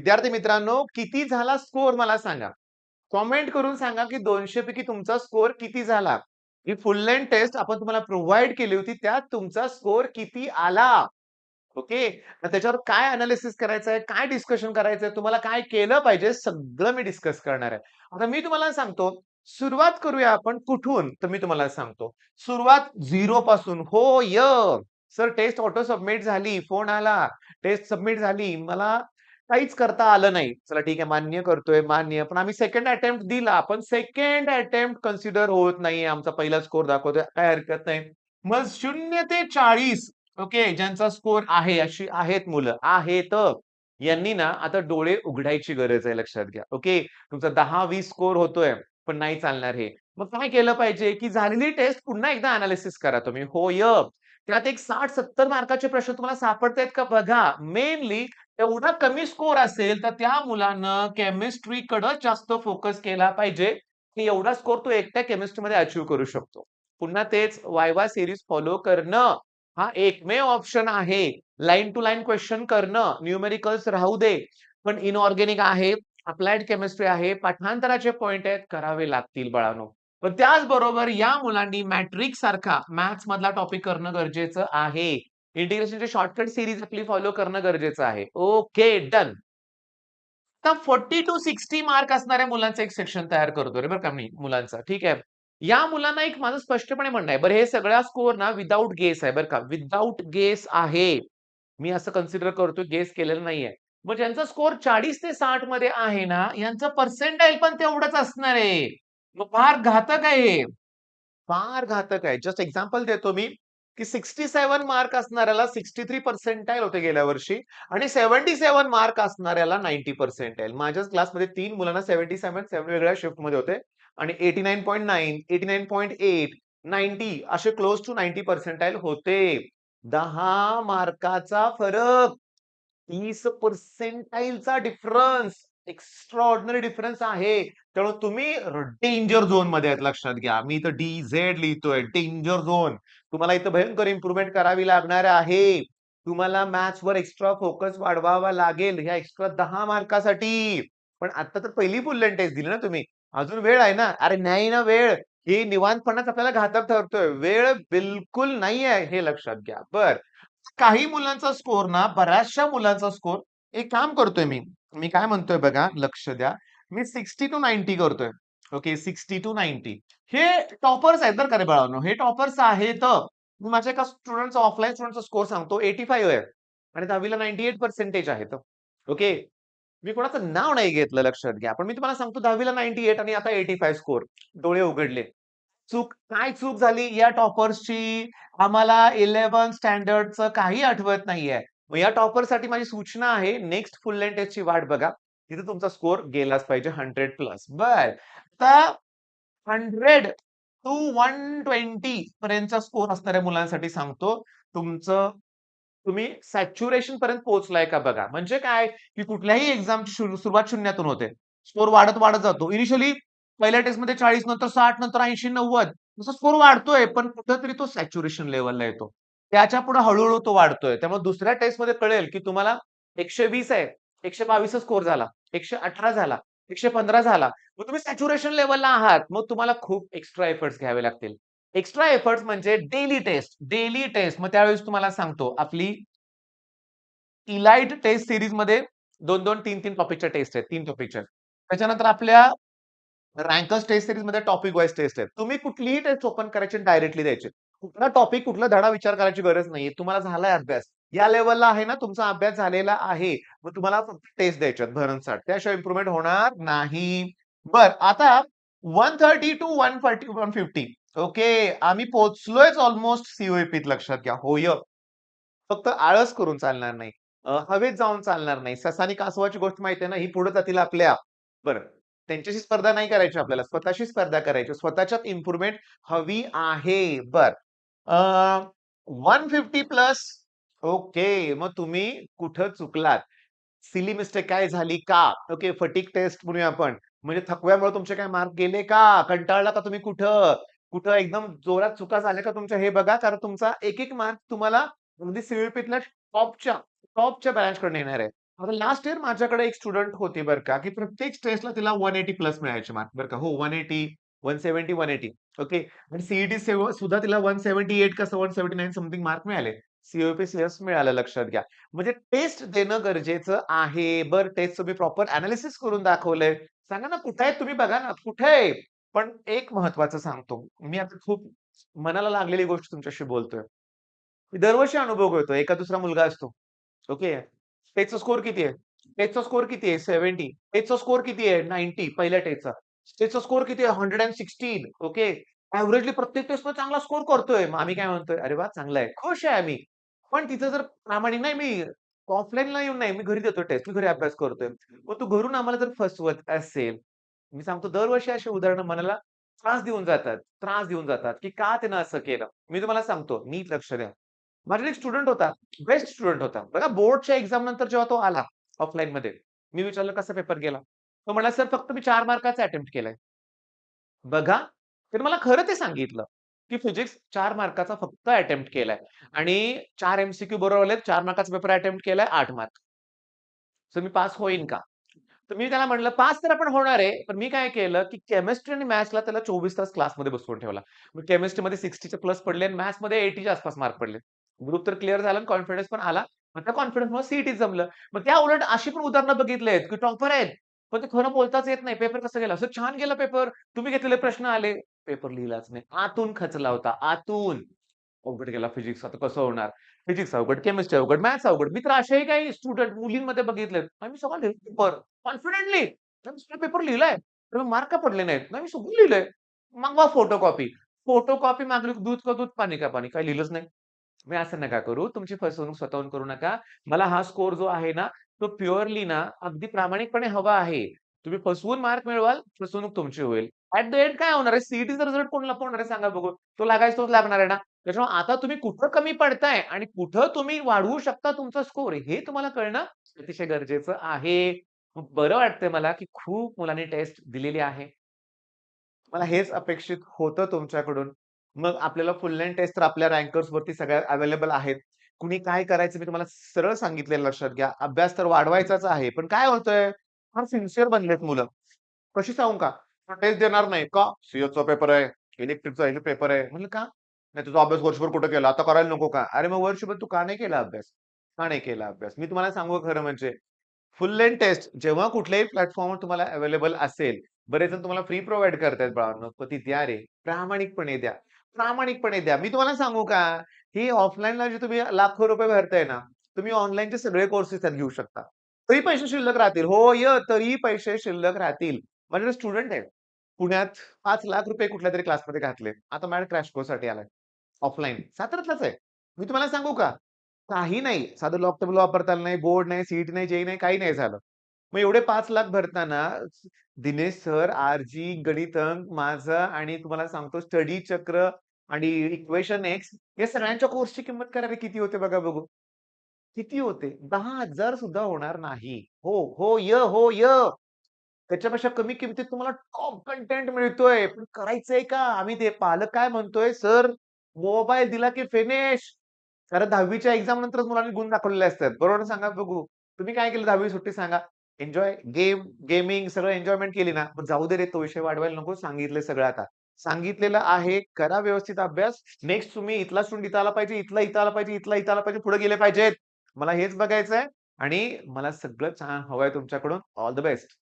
विद्यार्थी मित्रांनो, किती झाला स्कोर मला सांगा. कमेंट करून सांगा, की 200 पैकी तुमचा स्कोर किती झाला? ही फुल लेंथ टेस्ट आपण तुम्हाला प्रोव्हाईड केली होती. त्यात तुमचा स्कोर किती आला? ओके. तर त्याच्यावर काय एनालिसिस करायचं आहे, काय डिस्कशन करायचंय, तुम्हाला काय केलं पाहिजे, सगळं मी डिस्कस करणार आहे. आता मी तुम्हाला सांगतो, सुरुवात करूया आपण कुठून? तर मी तुम्हाला सांगतो. सुरुवात 0 पासून. हो, सर टेस्ट ऑटो सबमिट झाली. फोन आला. टेस्ट सबमिट झाली. मला काहीच करता आलं नाही. चला ठीक आहे, मान्य करतोय, मान्य. पण आम्ही सेकंड अटेम्प्ट दिला. पण सेकंड अटेम्प्ट कन्सिडर होत नाहीये. आमचा पहिला स्कोर दाखवतोय. काही हरकत नाही. मग 0 ते 40 ओके, ज्यांचा स्कोर आहे, अशी आहेत मुलं, आहेत. यांनी ना आता डोळे उघडायची गरज आहे, लक्षात घ्या. ओके. तुमचा 10-20 स्कोर होतोय, पण नाही चालणार हे. मग काय केलं पाहिजे, की झालेली टेस्ट पुन्हा एकदा एनालिसिस करा तुम्ही. होय. त्यात एक 60-70 मार्काचे प्रश्न तुम्हाला सापडतायत का बघा. मेनली एवढा कमी स्कोर असेल, तर त्या मुलानं केमिस्ट्रीकडे जास्त फोकस केला पाहिजे, की एवढा स्कोर तो एकट्या केमिस्ट्रीमध्ये अचीव्ह करू शकतो. पुन्हा तेच वायवा सीरीज फॉलो करणं हा एकमेव ऑप्शन आहे. लाईन टू लाईन क्वेश्चन करणं, न्यूमेरिकल्स राहू दे, पण इनऑर्गॅनिक आहे, अप्लाइड केमिस्ट्री आहे, पाठांतराचे पॉइंट आहेत, करावे लागतील बाळांनो. पण त्याचबरोबर या मुलांनी मॅट्रिक्स सारखा मॅथ्स मधला टॉपिक करणं गरजेचं आहे. इंटिग्रेशनचे शॉर्टकट सिरीज आपली फॉलो करणं गरजेचं आहे. Okay, done. आता 40 टू 60 मार्क असणाऱ्या मुलांचं एक सेक्शन तयार करतोय रे बरं का मी मुलांचा. ठीक आहे. या मुलांना एक माझं स्पष्टपणे म्हणणं आहे. बरं हे सगळा स्कोर ना विदाऊट गेस आहे बरं का. विदाऊट गेस आहे. मी असं कन्सिडर करतोय, गेस केलेलं नाहीये. मग ज्यांचा स्कोर 40 ते 60 मध्ये आहे ना, यांचं पर्सेंटाइल पण तेवढंच असणार आहे. मग फार घातक आहे. फार घातक आहे. जस्ट एक्झाम्पल देतो मी, की 67 मार्क असणाऱ्याला 63 पर्सेंटाइल होते गेल्या वर्षी आणि 77 मार्क असणाऱ्याला 90 पर्सेंटाइल. माझ्याच क्लासमध्ये 3 मुलांना 77 7 वेगवेगळ्या शिफ्टमध्ये होते आणि 89.9, 89.8, 90 असे क्लोज टू 90 पर्सेंटाइल होते. 10 मार्काचा फरक. 30 पर्सेंटाइलचा डिफरन्स. एक्स्ट्राऑर्डिनरी डिफरन्स आहे. त्यामुळे तुम्ही डेंजर झोन मध्ये आहेत, लक्षात घ्या. मी इथं DZ लिहितोय, डेंजर झोन. तुम्हाला इथं भयंकर इम्प्रुव्हमेंट करावी लागणार आहे. तुम्हाला मॅथ्स वर एक्स्ट्रा फोकस वाढवावा लागेल ह्या एक्स्ट्रा 10 मार्कासाठी. पण आता तर पहिली फुल टेस्ट दिली ना तुम्ही. अजून वेळ आहे ना. अरे नाही ना वेळ. ही निवांतपणाच आपल्याला घातक ठरतोय. वेळ बिलकुल नाही आहे, हे लक्षात घ्या. बर. काही मुलांचा स्कोर ना, बऱ्याचशा मुलांचा स्कोर, एक काम करतोय मी. मी काय म्हणतोय बघा, लक्ष द्या. मी 60 टू 90 करतोय. Okay, 60 to 90. हे टॉपर्स आहेत बरं का रे बाळांनो. हे टॉपर्स आहेत. मी माझ्या एका स्टुडंटचा ऑफलाईन स्टुडंटचा स्कोर सांगतो. 85 आहे आणि 10वीला 98 पर्सेंटेज आहेत. ओके. मी कोणाचं नाव नाही घेतलं, लक्षात घ्या. पण मी तुम्हाला सांगतो 10वीला 98 आणि आता 85 स्कोर. डोळे उघडले. काय चूक झाली या टॉपर्सची? आम्हाला 11 स्टँडर्डचं काही आठवत नाहीये. मग या टॉपरसाठी माझी सूचना आहे, नेक्स्ट फुल लेंथ टेस्टची वाट बघा. तिथे तुमचा स्कोर गेलाच पाहिजे 100 प्लस. बर. आता 100 टू 120 पर्यंतचा स्कोर असणाऱ्या मुलांसाठी सांगतो. तुमचं तुम्ही सॅच्युरेशन पर्यंत पोहोचलाय का बघा. म्हणजे काय, की कुठल्याही एक्झामची सुरुवात शून्यातून होते. स्कोर वाढत वाढत जातो. इनिशियली पहिल्या टेस्टमध्ये 40, नंतर 60, नंतर 80, 90 तसा स्कोर वाढतोय, पण कुठेतरी तो सॅच्युरेशन लेव्हलला येतो. त्याच्या पुढे हळूहळू तो वाढतोय. त्यामुळे दुसऱ्या टेस्टमध्ये कळेल, की तुम्हाला 120 आहे, 122 स्कोर झाला, 118 झाला, 115 झाला. मग तुम्ही सॅच्युरेशन लेव्हलला आहात. मग तुम्हाला खूप एक्स्ट्रा एफर्ट्स घ्यावे लागतील. एक्स्ट्रा एफर्ट्स म्हणजे डेली टेस्ट, डेली टेस्ट. मग त्यावेळेस तुम्हाला सांगतो, आपली इलाइट टेस्ट सीरीज मध्ये 2-2, 3-3 टॉपिकच्या टेस्ट आहेत. 3 टॉपिकच्या. त्याच्यानंतर आपल्या रँकर्स टेस्ट सीरीज मध्ये टॉपिक वाईज टेस्ट आहेत. तुम्ही कुठलीही टेस्ट ओपन करायची आणि डायरेक्टली द्यायची. कुठला टॉपिक, कुठला धडा विचार करायची गरज नाहीये. तुम्हाला झालाय अभ्यास. या लेव्हलला आहे ना, तुमचा अभ्यास झालेला आहे. मग तुम्हाला फक्त टेस्ट द्यायच्यात भरमसाठ. त्याशिवाय इम्प्रुव्हमेंट होणार नाही. बर, आता 130 टू 140 150. ओके, आम्ही पोहोचलोयच ऑलमोस्ट सीओईपीत, लक्षात घ्या. होय. फक्त आळस करून चालणार नाही. हवेत जाऊन चालणार नाही. ससा आणि कासवाची गोष्ट माहिती आहे ना, ही पुढे जातील आपल्या. बरं. त्यांच्याशी स्पर्धा नाही करायची आपल्याला. स्वतःशी स्पर्धा करायची. स्वतःच्यात इम्प्रुव्हमेंट हवी आहे. बरं. 150 प्लस. ओके. मग तुम्ही कुठं चुकलात? सिली मिस्टेक काय झाली का? ओके. फटीग टेस्ट म्हणूया आपण. म्हणजे थकव्यामुळे तुमचे काय मार्क गेले का? कंटाळला का तुम्ही कुठं? कुठं एकदम जोरात चुका झाल्या का तुमच्या, हे बघा. कारण तुमचा एक-एक मार्क तुम्हाला अगदी सीईपीतल्या टॉपच्या टॉपच्या ब्रँचकडून येणार आहे. आता लास्ट इयर माझ्याकडे एक स्टुडंट होती बरं का, की प्रत्येक टेस्टला तिला 180 प्लस मिळायचे मार्क बरं का. हो 180, 170, 180 ओके. आणि सीईटी सुद्धा तिला 178 का 179 समथिंग मार्क मिळाले. सीओपी-सीएस मिळालं लक्षात घ्या. म्हणजे टेस्ट देणं गरजेचं आहे. बरं टेस्टचं मी प्रॉपर एनालिसिस करून दाखवलंय. सांगा ना कुठे आहेत तुम्ही बघा ना, कुठे आहे? पण एक महत्त्वाचं सांगतो. मी आता खूप मनाला लागलेली गोष्ट तुमच्याशी बोलतोय. मी दरवर्षी अनुभव घेतो. एका दुसरा मुलगा असतो. ओके. टेस्टचा स्कोर किती आहे? टेस्टचा स्कोर किती आहे? 70. टेस्टचा स्कोर किती आहे? 90 पहिल्या टेस्टचा. टेस्टचा स्कोर किती आहे? 116 ओके. एव्हरेजली प्रत्येक टेस्टमध्ये चांगला स्कोर करतोय. मग आम्ही काय म्हणतोय, "अरे वाह! चांगला आहे." खुश आहे आम्ही. पण तिथं जर प्रामाणिक नाही मी ऑफलाईनला येऊन नाही, मी घरी देतो टेस्ट. मी घरी अभ्यास करतोय. मग तू घरून आम्हाला जर फसवत असेल, मी सांगतो दरवर्षी अशी उदाहरणं मनाला त्रास देऊन जातात, की का त्यानं असं केलं? मी तुम्हाला सांगतो, नीट लक्ष द्या. माझ्याकडे एक स्टुडंट होता. बेस्ट स्टुडंट होता. बघा बोर्डच्या एक्झाम नंतर जेव्हा तो आला ऑफलाईनमध्ये, मी विचारलं कसा पेपर गेला? तो म्हणाला, "सर फक्त मी 4 मार्काचा अटेम्प्ट केलाय." बघा, त्याने मला खरं ते सांगितलं, की फिजिक्स 4 मार्काचा फक्त अटेम्प्ट केलाय आणि 4 एम-सी-क्यू बरोबर आलेत. 4 मार्काचा पेपर अटेम्प्ट केलाय 8 मार्क. तर मी पास होईन का? तर मी त्याला म्हटलं, "पास तर आपण होणार आहे." पण मी काय केलं, की केमिस्ट्री आणि मॅथ्सला त्याला 24 तास क्लासमध्ये बसवून ठेवला. मग केमिस्ट्रीमध्ये 60च्या प्लस पडले आणि मॅथ्समध्ये 80च्या आसपास मार्क पडले. ग्रुप तर क्लिअर झाला आणि कॉन्फिडन्स पण आला. मग त्या कॉन्फिडन्समुळे सीईटी जमलं. मग त्या उलट अशी पण उदाहरणं बघितलेत, की टॉपर आहेत. पण ते खरं बोलताच येत नाही. पेपर कसा गेला? "सर छान गेला पेपर. तुम्ही घेतलेले प्रश्न आले." पेपर लिहिलाच नाही. आतून खचला होता, आतून. अवघड गेला फिजिक्स आता कसं होणार? फिजिक्स अवघड, केमिस्ट्री अवघड, मॅथ्स अवघड. मी तर असेही काही स्टुडंट मुलींमध्ये बघितलेत. "नाही मी सगळं लिहिलं पेपर कॉन्फिडेंटली. नाही मी सगळा पेपर लिहिलाय. त्याला मार्क का पडले नाहीत? नाही मी सगळं लिहिलंय." मागवा फोटोकॉपी. फोटोकॉपी मागली दूध का दूध, पाणी का पाणी. काही लिहिलंच नाही. तुम्ही असं नका करू. तुमची फसवणूक स्वतःहून करू नका. मला हा स्कोर जो आहे ना, तो प्युअरली ना अगदी प्रामाणिकपणे हवा आहे. तुम्ही फसवून मार्क मिळवाल, फसवणूक तुमची होईल. ॲट द एंड काय होणार आहे? सीईटीचा रिझल्ट कोण लपवणार आहे सांगा बघू? तो लागायचा तोच लागणार आहे ना. त्याच्यामुळे आता तुम्ही कुठं कमी पडताय आणि कुठं तुम्ही वाढवू शकता तुमचा स्कोर हे तुम्हाला कळणं अतिशय गरजेचं आहे. खूप बरं वाटतंय मला, की खूप मुलांनी टेस्ट दिलेली आहे. मला हेच अपेक्षित होतं तुमच्याकडून. मग आपल्याला फुल लेंग्थ टेस्ट तर आपल्या रँकर्सवरती सगळ्या अवेलेबल आहेत. कुणी काय करायचं मी तुम्हाला सरळ सांगितलेलं लक्षात घ्या. अभ्यास तर वाढवायचाच आहे. पण काय होतंय, फार सिन्सिअर बनलेत मुलं. कशी सांगू का? टेस्ट देणार नाही. का? सीएचा पेपर आहे, इलेक्ट्रिकचा हे पेपर आहे. म्हणलं का? नाही तुझा अभ्यास वर्षभर कुठे केला? आता करायला नको का? अरे मग वर्षभर तू का नाही केला अभ्यास? का नाही केला अभ्यास? मी तुम्हाला सांगू का खरं म्हणजे फुल लेंथ टेस्ट जेव्हा कुठल्याही प्लॅटफॉर्मवर तुम्हाला अवेलेबल असेल, बरेच जण तुम्हाला फ्री प्रोव्हाईड करतायत बाळांनो, पण ती द्या रे. प्रामाणिकपणे द्या. प्रामाणिकपणे द्या. मी तुम्हाला सांगू का? ही ऑफलाईनला जे तुम्ही लाखो रुपये भरताय ना, तुम्ही ऑनलाईनचे सगळे कोर्सेस त्यात घेऊ शकता. तरी पैसे शिल्लक राहतील. होय, तरीही पैसे शिल्लक राहतील. माझ्याकडे स्टुडंट आहे. पुण्यात ₹5,00,000 कुठल्यातरी क्लासमध्ये घातले. आता माझ्याकडे क्रॅश कोर्ससाठी आलाय. ऑफलाईन. साताऱ्यातलाच आहे. मी तुम्हाला सांगू का? काही नाही. साधं लॅपटॉप वापरता आलं नाही, बोर्ड नाही, सीईटी नाही, जेईई नाही, काही नाही झालं. मग एवढे 5,00,000 भरताना दिनेश सर, आरजी, गणित अंक, माझं आणि तुम्हाला सांगतो स्टडी चक्र आणि इक्वेशन एक्स या सगळ्यांच्या कोर्सची किंमत करा रे किती होते बघा बघू. किती होते? 10,000 सुद्धा होणार नाही. हो, हो, त्याच्यापेक्षा कमी किमतीत तुम्हाला टॉप कंटेंट मिळतोय. पण करायचंय का? आम्ही ते पालक काय म्हणतोय, "सर मोबाईल दिला की फिनिश." कारण 10वीच्या एक्झाम नंतरच मुलांनी गुण दाखवलेले असतात. बरोबर ना सांगा बघू? तुम्ही काय केलं 10वी सुट्टी सांगा? एन्जॉय, गेमिंग सगळं एन्जॉयमेंट केली ना? मग जाऊ दे रे तो विषय वाढवायला नको. सांगितलंय सगळं आता. सांगितलेलं आहे. करा व्यवस्थित अभ्यास. नेक्स्ट तुम्ही इथला स्टुडंट इथं आला पाहिजे, इथला इथं आला पाहिजे, इथला इथं आला पाहिजे, पुढे गेले पाहिजेत. मला हेच बघायचंय आणि मला सगळं छान हवंय तुमच्याकडून. All the best.